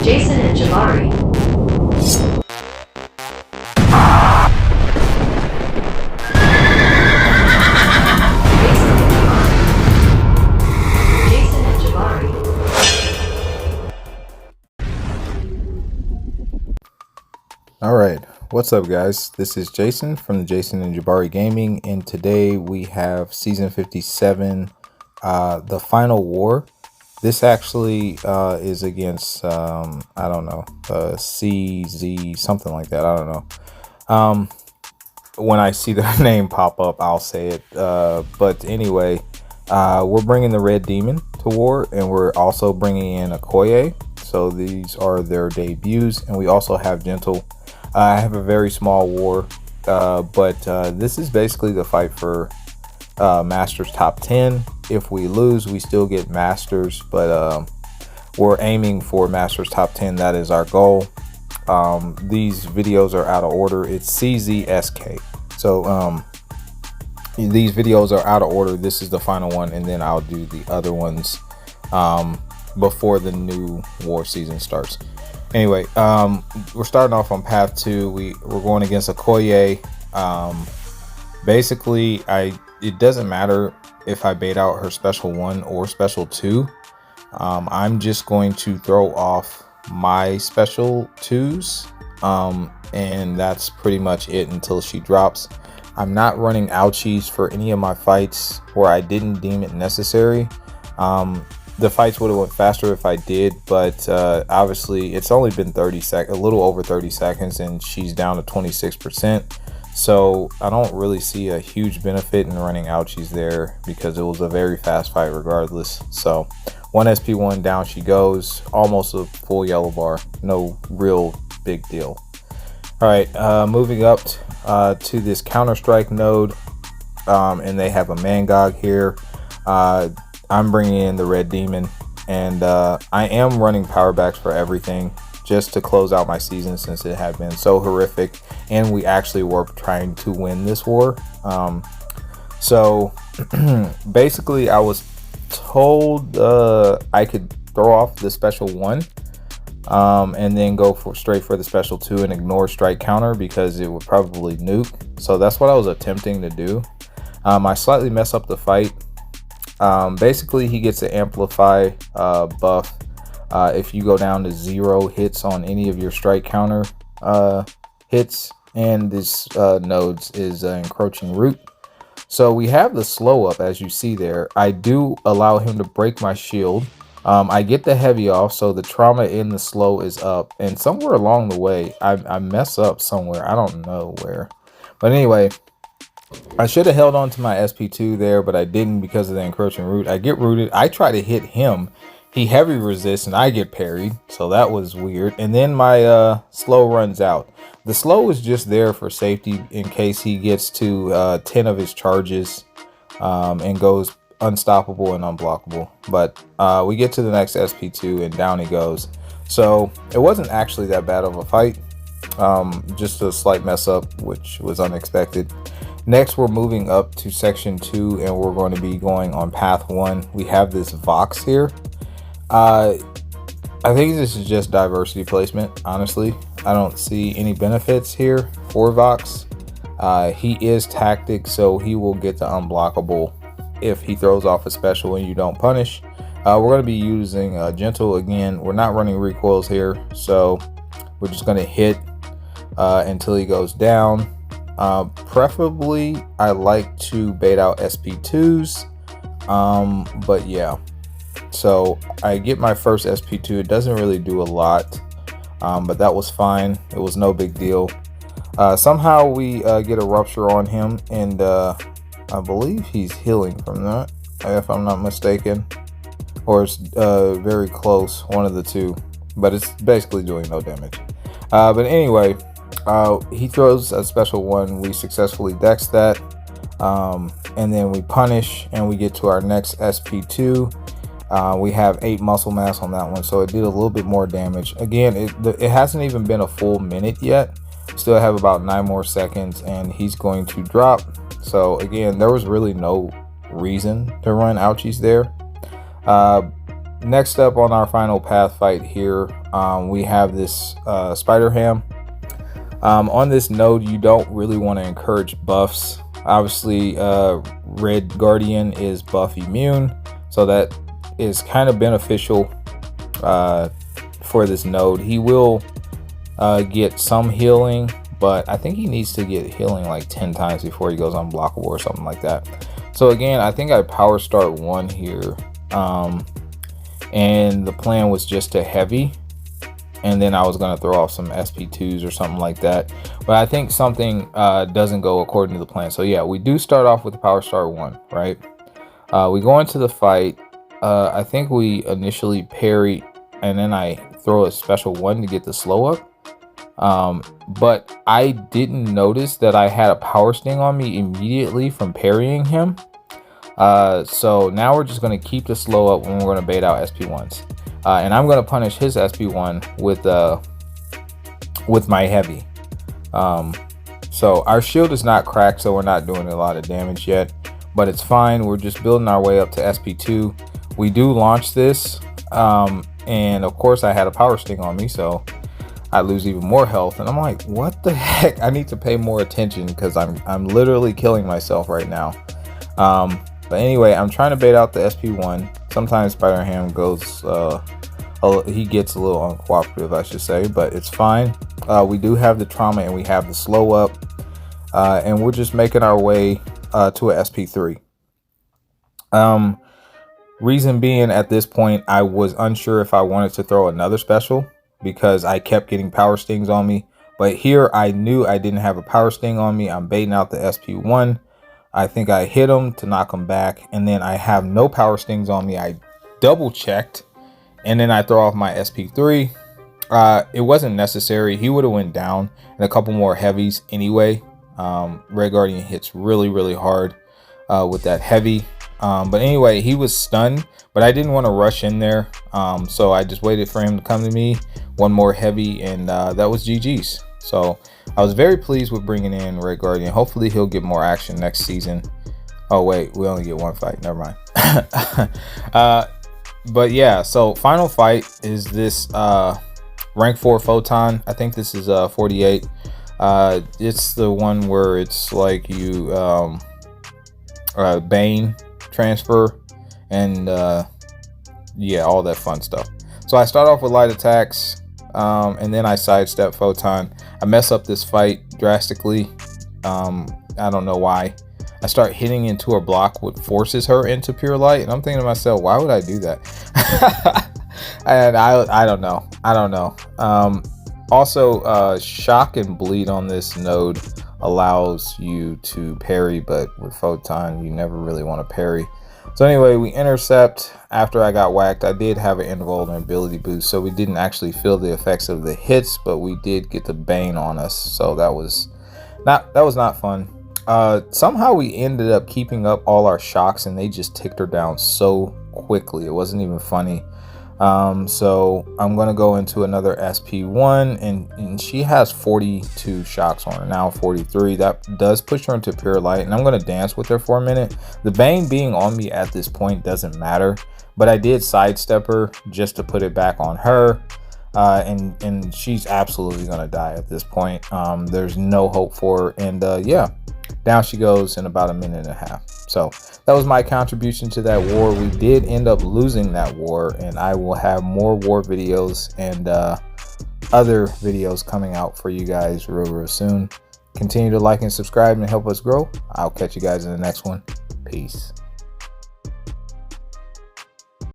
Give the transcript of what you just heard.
Jason and Jabari. Jason and Jabari. Alright, what's up guys? This is Jason from the Jason and Jabari Gaming, and today we have Season 57, the Final War. This actually is against, I don't know, CZ, something like that, I don't know. When I see their name pop up, I'll say it. But anyway, we're bringing the Red Demon to war, and we're also bringing in Okoye. So these are their debuts, and we also have Gentle. I have a very small war, but this is basically the fight for Masters top 10. If we lose, we still get Masters, but we're aiming for Masters top 10. That is our goal. These videos are out of order. It's CZSK. So these videos are out of order. This is the final one, and then I'll do the other ones before the new war season starts. Anyway, we're starting off on path 2. We're going against Okoye. Basically, it doesn't matter if I bait out her special 1 or special 2. I'm just going to throw off my special 2s, and that's pretty much it until she drops. I'm not running ouchies for any of my fights where I didn't deem it necessary. The fights would have went faster if I did, but obviously it's only been 30 seconds, a little over 30 seconds, and she's down to 26%. So I don't really see a huge benefit in running ouchies there because it was a very fast fight regardless. So 1 SP1 down she goes, almost a full yellow bar, no real big deal. All right, moving up to this Counter-Strike node, and they have a Mangog here. I'm bringing in the Red Demon, and I am running power backs for everything just to close out my season since it had been so horrific, and we actually were trying to win this war. So basically I was told I could throw off the special 1 and then go straight for the special 2 and ignore strike counter because it would probably nuke. So that's what I was attempting to do. I slightly mess up the fight. Basically he gets an amplify buff if you go down to 0 hits on any of your strike counter hits, and this nodes is encroaching root. So we have the slow up, as you see there. I do allow him to break my shield. I get the heavy off, so the trauma in the slow is up, and somewhere along the way I mess up somewhere, I don't know where, but anyway, I should have held on to my SP2 there, but I didn't because of the encroaching root. I get rooted, I try to hit him, he heavy resists, and I get parried, so that was weird. And then my slow runs out. The slow is just there for safety in case he gets to 10 of his charges and goes unstoppable and unblockable. But we get to the next SP2 and down he goes. So it wasn't actually that bad of a fight, just a slight mess up, which was unexpected. Next, we're moving up to section 2, and we're going to be going on path 1. We have this Vox here. I think this is just diversity placement, honestly. I don't see any benefits here for Vox. He is tactic, so he will get the unblockable if he throws off a special and you don't punish. We're going to be using Gentle again. We're not running recoils here, so we're just going to hit until he goes down. Preferably I like to bait out SP2s, but yeah, so I get my first SP2. It doesn't really do a lot, but that was fine. It was no big deal. Somehow we get a rupture on him, and I believe he's healing from that, if I'm not mistaken, or it's very close, one of the two, but it's basically doing no damage. But anyway, he throws a special 1. We successfully dex that, and then we punish, and we get to our next SP2. We have 8 muscle mass on that one, so it did a little bit more damage. Again, it hasn't even been a full minute yet. Still have about 9 more seconds, and he's going to drop. So again, there was really no reason to run ouchies there. next up on our final path fight here, we have this Spiderham. On this node, you don't really want to encourage buffs. Obviously, Red Guardian is buff immune, so that is kind of beneficial for this node. He will get some healing, but I think he needs to get healing like 10 times before he goes unblockable or something like that. So again, I think I power start 1 here, and the plan was just to heavy, and then I was going to throw off some SP2s or something like that, but I think something doesn't go according to the plan. So yeah, we do start off with the power start 1, right? We go into the fight. I think we initially parry, and then I throw a special 1 to get the slow up, but I didn't notice that I had a power sting on me immediately from parrying him. So now we're just going to keep the slow up when we're going to bait out SP1s. And I'm going to punish his SP1 with my heavy. So our shield is not cracked, so we're not doing a lot of damage yet, but it's fine. We're just building our way up to SP2. We do launch this, and of course I had a power sting on me, so I lose even more health. And I'm like, what the heck? I need to pay more attention because I'm literally killing myself right now. But anyway, I'm trying to bait out the SP1. Sometimes Spiderham goes, he gets a little uncooperative, I should say, but it's fine. We do have the trauma and we have the slow up, and we're just making our way to a SP3. Reason being, at this point, I was unsure if I wanted to throw another special because I kept getting power stings on me. But here I knew I didn't have a power sting on me. I'm baiting out the SP1. I think I hit him to knock him back, and then I have no power stings on me. I double checked, and then I throw off my SP3. It wasn't necessary. He would have went down, and a couple more heavies anyway. Red Guardian hits really hard with that heavy. But anyway, he was stunned, but I didn't want to rush in there. So I just waited for him to come to me. One more heavy, and that was GG's. So I was very pleased with bringing in Red Guardian. Hopefully he'll get more action next season. Oh wait, we only get 1 fight. Never mind. But yeah, so final fight is this rank 4 Photon. I think this is 48. It's the one where it's like you Bane transfer and yeah, all that fun stuff. So I start off with light attacks, and then I sidestep Photon. I mess up this fight drastically. I don't know why. I start hitting into her block, what forces her into pure light, and I'm thinking to myself, why would I do that? And I don't know. Also, shock and bleed on this node allows you to parry, but with Photon you never really want to parry. So anyway, we intercept. After I got whacked, I did have an invulnerability boost, so we didn't actually feel the effects of the hits, but we did get the Bane on us, so that was not fun. Somehow we ended up keeping up all our shocks, and they just ticked her down so quickly. It wasn't even funny. So I'm gonna go into another SP1, and she has 42 shocks on her now, 43. That does push her into pure light, and I'm gonna dance with her for a minute. The Bane being on me at this point doesn't matter, but I did sidestep her just to put it back on her, and she's absolutely gonna die at this point. There's no hope for her, and yeah, down she goes in about a minute and a half. So that was my contribution to that war. We did end up losing that war, and I will have more war videos and other videos coming out for you guys real soon. Continue to like and subscribe and help us grow. I'll catch you guys in the next one. Peace.